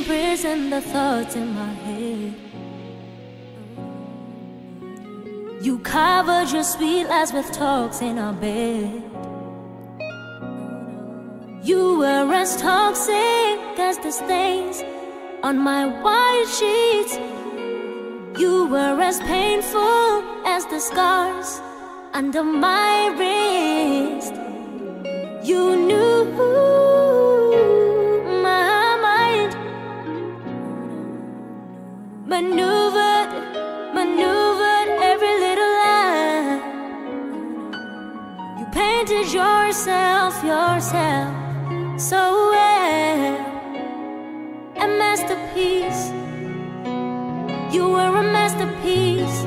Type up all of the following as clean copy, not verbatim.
imprison the thoughts in my head. You covered your sweet lies with talks in our bed. You were as toxic as the stains on my white sheets. You were as painful as the scars under my wrist. You knew my mind, maneuvered every little lie. You painted yourself so well, a masterpiece. You were a masterpiece.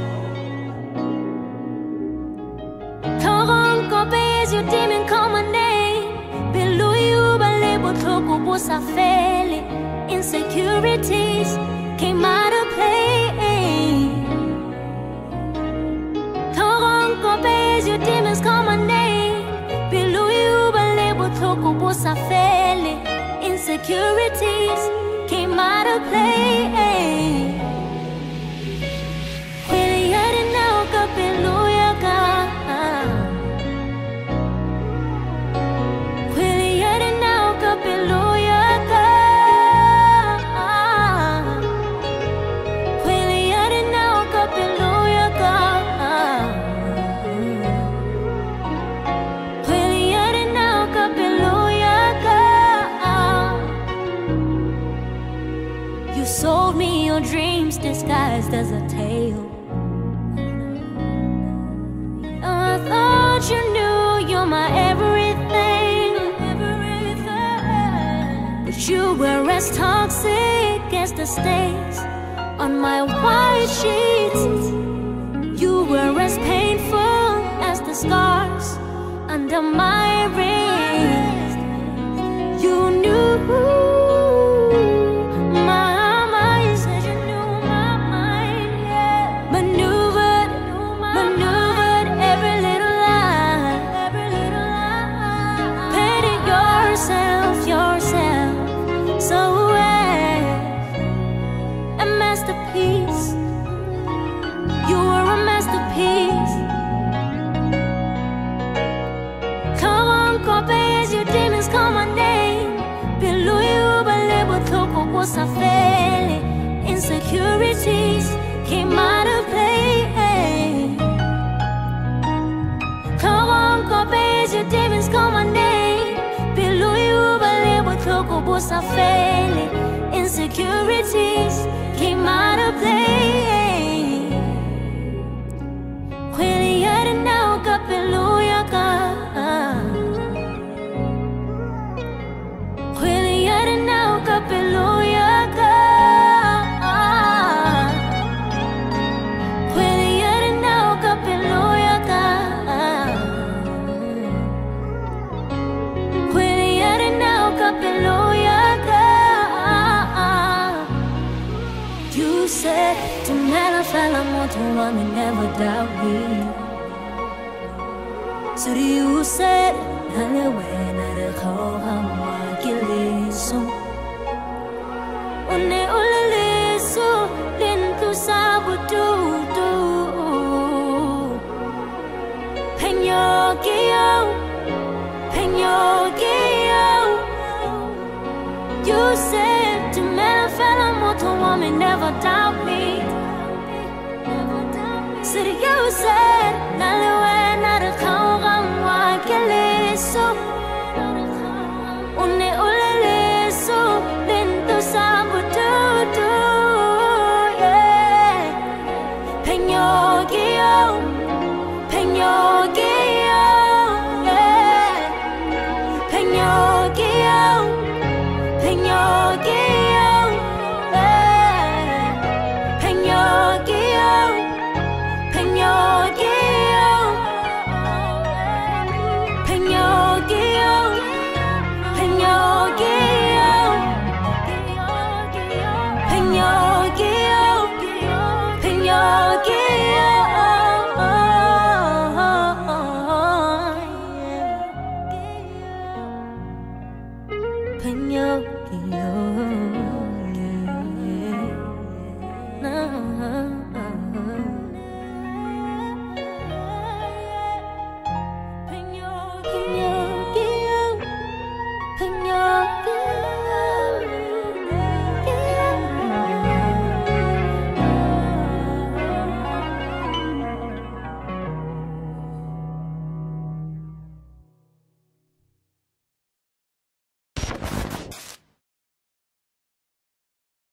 Your demon call my name. Below you, insecurities came out of play. Your demons call my name. Below you, insecurities came out of play. You sold me your dreams disguised as a tale. I thought you knew you're my everything, but you were as toxic as the stains on my white sheets. You were as painful as the scars under my wrist. You knew insecurities came out of play. Come on, copes, your demons call my name. Below you, insecurities came out of play. Quilly now, Capeluya. Quilly now, Capeluya. You said to Malafala Motuami never doubt me. So you said Nalewena de Kohama Giliso One Olaliso Lintu Sabutu Pinocchio You said to Malafala Motuami never doubt me. So you said